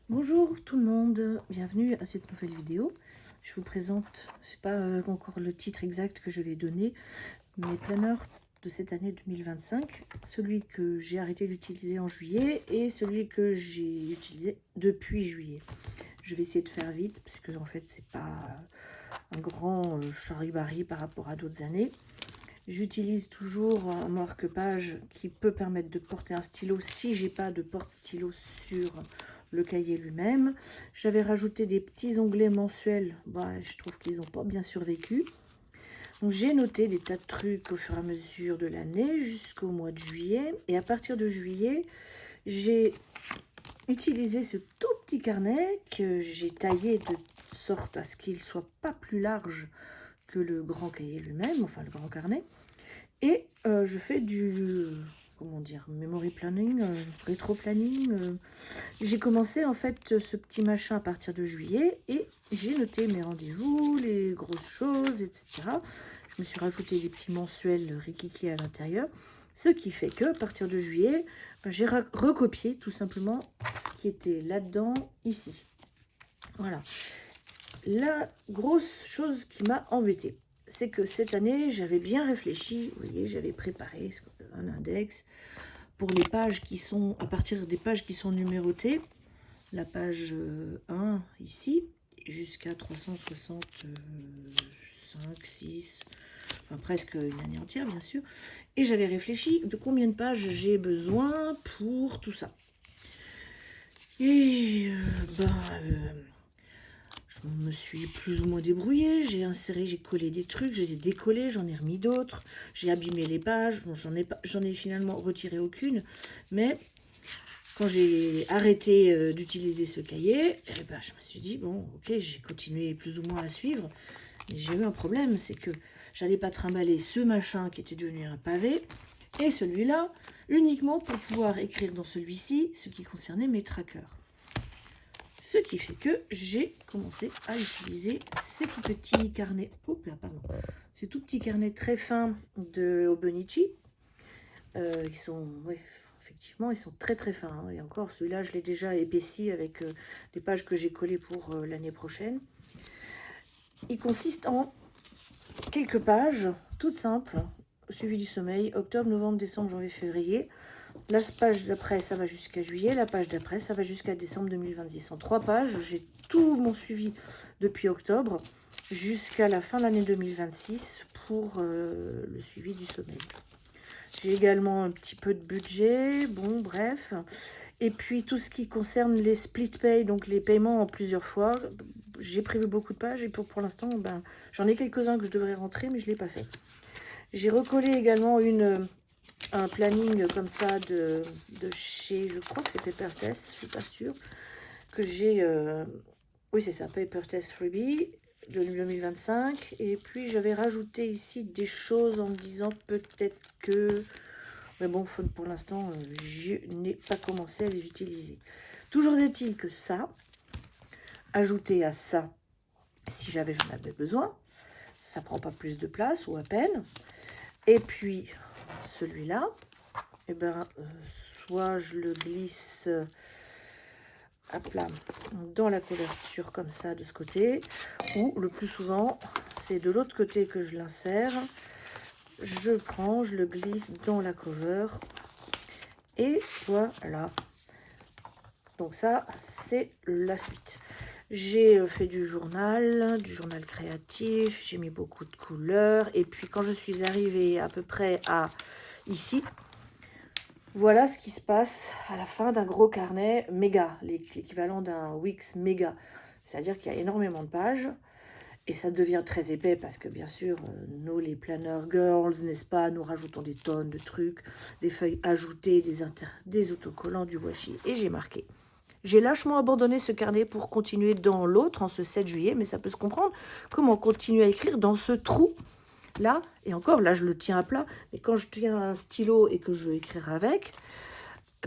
Bonjour tout le monde, bienvenue à cette nouvelle vidéo. Je vous présente, je sais pas encore le titre exact que je vais donner, mes planeurs de cette année 2025. Celui que j'ai arrêté d'utiliser en juillet et celui que j'ai utilisé depuis juillet. Je vais essayer de faire vite parce que en fait c'est pas un grand charivari par rapport à d'autres années. J'utilise toujours un marque-page qui peut permettre de porter un stylo si j'ai pas de porte-stylo sur le cahier lui-même. J'avais rajouté des petits onglets mensuels. Je trouve qu'ils n'ont pas bien survécu. Donc j'ai noté des tas de trucs au fur et à mesure de l'année jusqu'au mois de juillet. Et à partir de juillet, j'ai utilisé ce tout petit carnet que j'ai taillé de sorte à ce qu'il soit pas plus large que le grand cahier lui-même, enfin le grand carnet. Et je fais du, comment dire, memory planning, rétro planning. J'ai commencé en fait ce petit machin à partir de juillet et j'ai noté mes rendez-vous, les grosses choses, etc. Je me suis rajouté des petits mensuels rikiki à l'intérieur. Ce qui fait que à partir de juillet, j'ai recopié tout simplement ce qui était là-dedans, ici. Voilà. La grosse chose qui m'a embêtée, c'est que cette année, j'avais bien réfléchi. Vous voyez, j'avais préparé un index pour les pages qui sont, à partir des pages qui sont numérotées. La page 1 ici, jusqu'à 365, 6, enfin presque une année entière, bien sûr. Et j'avais réfléchi de combien de pages j'ai besoin pour tout ça. Et je me suis plus ou moins débrouillée, j'ai inséré, j'ai collé des trucs, je les ai décollés, j'en ai remis d'autres, j'ai abîmé les pages, bon, j'en ai finalement retiré aucune, mais quand j'ai arrêté d'utiliser ce cahier, je me suis dit, bon, ok, j'ai continué plus ou moins à suivre, mais j'ai eu un problème, c'est que j'allais pas trimballer ce machin qui était devenu un pavé, et celui-là, uniquement pour pouvoir écrire dans celui-ci ce qui concernait mes trackers. Ce qui fait que j'ai commencé à utiliser ces tout petits carnets, ces tout petits carnets très fins de Hobonichi. Ils sont, effectivement, ils sont très très fins. Hein. Et encore, celui-là, je l'ai déjà épaissi avec les pages que j'ai collées pour l'année prochaine. Il consiste en quelques pages, toutes simples, suivi du sommeil, octobre, novembre, décembre, janvier, février. La page d'après, ça va jusqu'à juillet. La page d'après, ça va jusqu'à décembre 2026. En 3 pages, j'ai tout mon suivi depuis octobre jusqu'à la fin de l'année 2026 pour le suivi du sommeil. J'ai également un petit peu de budget, bon bref. Et puis tout ce qui concerne les split pay, donc les paiements en plusieurs fois, j'ai prévu beaucoup de pages et pour l'instant, j'en ai quelques-uns que je devrais rentrer, mais je ne l'ai pas fait. J'ai recollé également un planning comme ça de chez, je crois que c'est Paper Test, je suis pas sûre, que j'ai, oui c'est ça, Paper Test Freebie de 2025, et puis j'avais rajouté ici des choses en me disant peut-être que, mais bon, pour l'instant, je n'ai pas commencé à les utiliser. Toujours est-il que ça, ajouté à ça, si j'en avais besoin, ça prend pas plus de place ou à peine, et puis celui-là, soit je le glisse à plat dans la couverture comme ça de ce côté, ou le plus souvent c'est de l'autre côté que je l'insère. Je prends, je le glisse dans la cover et voilà. Donc ça c'est la suite. J'ai fait du journal créatif, j'ai mis beaucoup de couleurs, et puis quand je suis arrivée à peu près à ici, voilà ce qui se passe à la fin d'un gros carnet méga, l'équivalent d'un Wix méga. C'est-à-dire qu'il y a énormément de pages et ça devient très épais parce que bien sûr, nous les planner girls, n'est-ce pas, nous rajoutons des tonnes de trucs, des feuilles ajoutées, des autocollants, du washi. Et j'ai marqué. J'ai lâchement abandonné ce carnet pour continuer dans l'autre en ce 7 juillet, mais ça peut se comprendre. Comment continuer à écrire dans ce trou là, et encore, là je le tiens à plat, mais quand je tiens un stylo et que je veux écrire avec,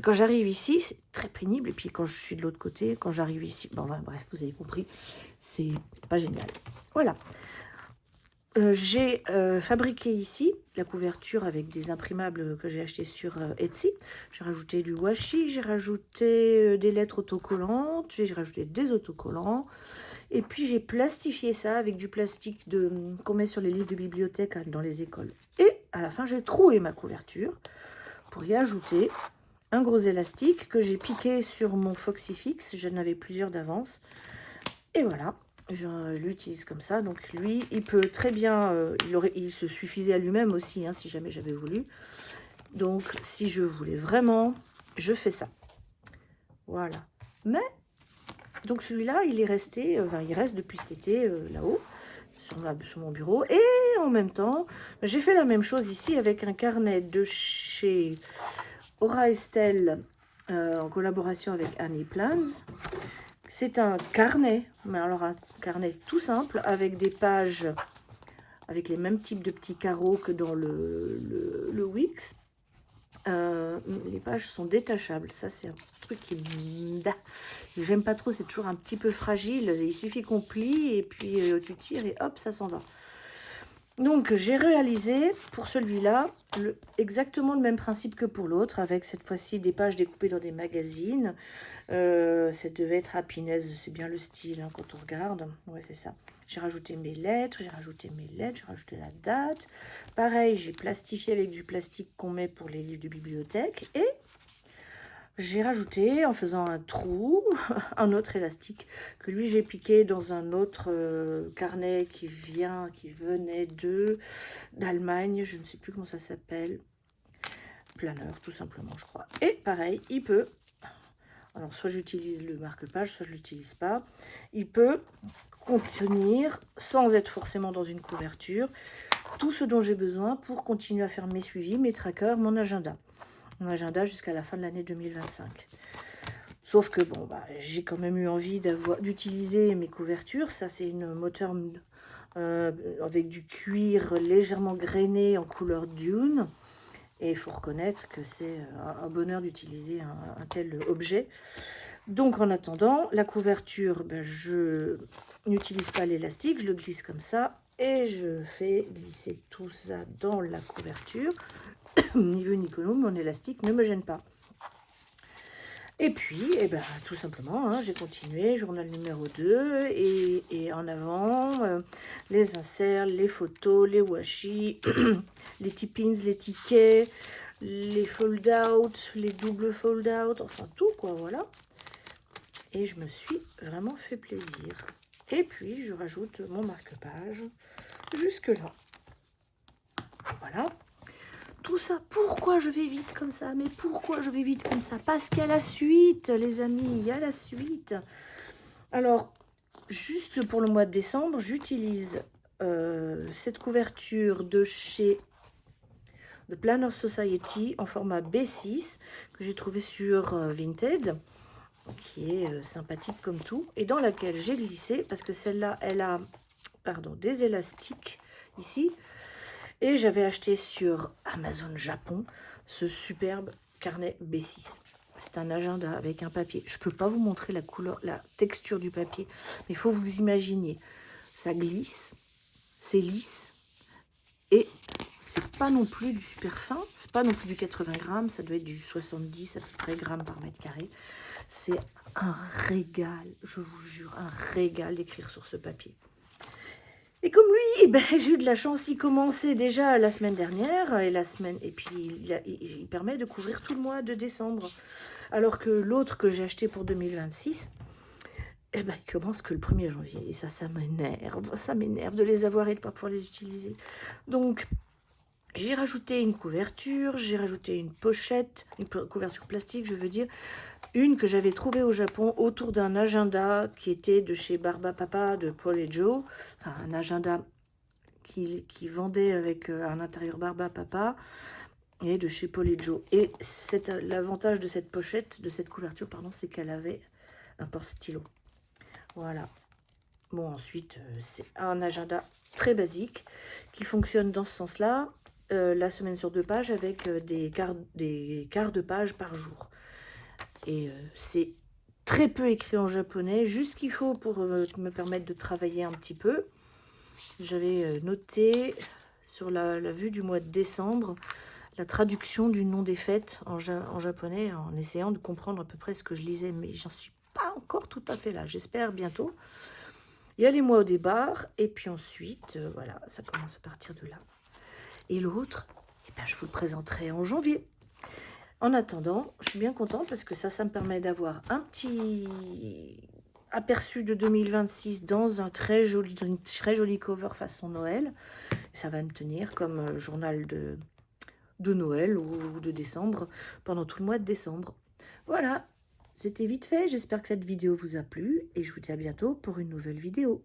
quand j'arrive ici, c'est très pénible, et puis quand je suis de l'autre côté, quand j'arrive ici, bref, vous avez compris, c'est pas génial. Voilà. J'ai fabriqué ici la couverture avec des imprimables que j'ai acheté sur Etsy. J'ai rajouté du washi, j'ai rajouté des lettres autocollantes, j'ai rajouté des autocollants. Et puis j'ai plastifié ça avec du plastique qu'on met sur les livres de bibliothèque dans les écoles. Et à la fin, j'ai troué ma couverture pour y ajouter un gros élastique que j'ai piqué sur mon Foxyfix. J'en avais plusieurs d'avance. Et voilà, je l'utilise comme ça. Donc lui, il peut très bien, il se suffisait à lui-même aussi, hein, si jamais j'avais voulu. Donc si je voulais vraiment, je fais ça. Voilà. Mais, donc celui-là, il est resté, il reste depuis cet été là-haut, sur mon bureau. Et en même temps, j'ai fait la même chose ici avec un carnet de chez Aura Estelle, en collaboration avec Annie Plans. C'est un carnet, mais alors un carnet tout simple, avec des pages, avec les mêmes types de petits carreaux que dans le Wix. Les pages sont détachables, ça c'est un truc qui j'aime pas trop, c'est toujours un petit peu fragile. Il suffit qu'on plie et puis tu tires et hop, ça s'en va. Donc j'ai réalisé pour celui-là exactement le même principe que pour l'autre, avec cette fois-ci des pages découpées dans des magazines. Ça devait être Happiness, c'est bien le style hein, quand on regarde. Ouais, c'est ça. J'ai rajouté mes lettres, j'ai rajouté la date. Pareil, j'ai plastifié avec du plastique qu'on met pour les livres de bibliothèque. Et j'ai rajouté, en faisant un trou, un autre élastique que lui j'ai piqué dans un autre carnet qui venait d'Allemagne, je ne sais plus comment ça s'appelle, planeur tout simplement je crois. Et pareil, il peut, alors soit j'utilise le marque-page, soit je l'utilise pas, il peut contenir, sans être forcément dans une couverture, tout ce dont j'ai besoin pour continuer à faire mes suivis, mes trackers, mon agenda jusqu'à la fin de l'année 2025. Sauf que bon, j'ai quand même eu envie d'utiliser mes couvertures. Ça, c'est une moteur avec du cuir légèrement grainé en couleur dune. Et il faut reconnaître que c'est un bonheur d'utiliser un tel objet. Donc, en attendant, la couverture, je n'utilise pas l'élastique, je le glisse comme ça. Et je fais glisser tout ça dans la couverture. Ni vu ni connu, mon élastique ne me gêne pas. Et puis, tout simplement, hein, j'ai continué, journal numéro 2, et en avant, les inserts, les photos, les washi, les tippings, les tickets, les fold-out, les doubles fold-out, enfin tout, quoi, voilà. Et je me suis vraiment fait plaisir. Et puis, je rajoute mon marque-page jusque-là. Voilà. Tout ça, pourquoi je vais vite comme ça? Mais pourquoi je vais vite comme ça? Parce qu'il y a la suite, les amis, il y a la suite. Alors, juste pour le mois de décembre, j'utilise cette couverture de chez The Planner Society en format B6 que j'ai trouvé sur Vinted, qui est sympathique comme tout, et dans laquelle j'ai glissé, parce que celle-là, elle a des élastiques ici. Et j'avais acheté sur Amazon Japon ce superbe carnet B6. C'est un agenda avec un papier. Je ne peux pas vous montrer la couleur, la texture du papier, mais il faut vous imaginer. Ça glisse, c'est lisse, et c'est pas non plus du super fin, c'est pas non plus du 80 grammes, ça doit être du 70 à peu près grammes par mètre carré. C'est un régal, je vous jure, un régal d'écrire sur ce papier. Et comme lui, j'ai eu de la chance, il commençait déjà la semaine dernière, et puis il permet de couvrir tout le mois de décembre. Alors que l'autre que j'ai acheté pour 2026, il commence que le 1er janvier. Et ça m'énerve de les avoir et de ne pas pouvoir les utiliser. Donc, j'ai rajouté une couverture, j'ai rajouté une pochette, une couverture plastique, je veux dire, une que j'avais trouvée au Japon autour d'un agenda qui était de chez Barba Papa de Paul et Joe, enfin un agenda qui vendait avec un intérieur Barba Papa et de chez Paul et Joe. Et l'avantage de cette pochette, de cette couverture, pardon, c'est qu'elle avait un porte-stylo. Voilà. Bon, ensuite, c'est un agenda très basique qui fonctionne dans ce sens-là. La semaine sur 2 pages avec des quarts de page par jour. Et c'est très peu écrit en japonais, juste ce qu'il faut pour me permettre de travailler un petit peu. j'avais noté sur la vue du mois de décembre la traduction du nom des fêtes en japonais, en essayant de comprendre à peu près ce que je lisais, mais j'en suis pas encore tout à fait là, j'espère bientôt. Il y a les mois au départ, et puis ensuite, voilà, ça commence à partir de là. Et l'autre, eh ben, je vous le présenterai en janvier. En attendant, je suis bien contente parce que ça me permet d'avoir un petit aperçu de 2026 dans une très jolie cover façon Noël. Ça va me tenir comme journal de Noël ou de décembre pendant tout le mois de décembre. Voilà, c'était vite fait. J'espère que cette vidéo vous a plu et je vous dis à bientôt pour une nouvelle vidéo.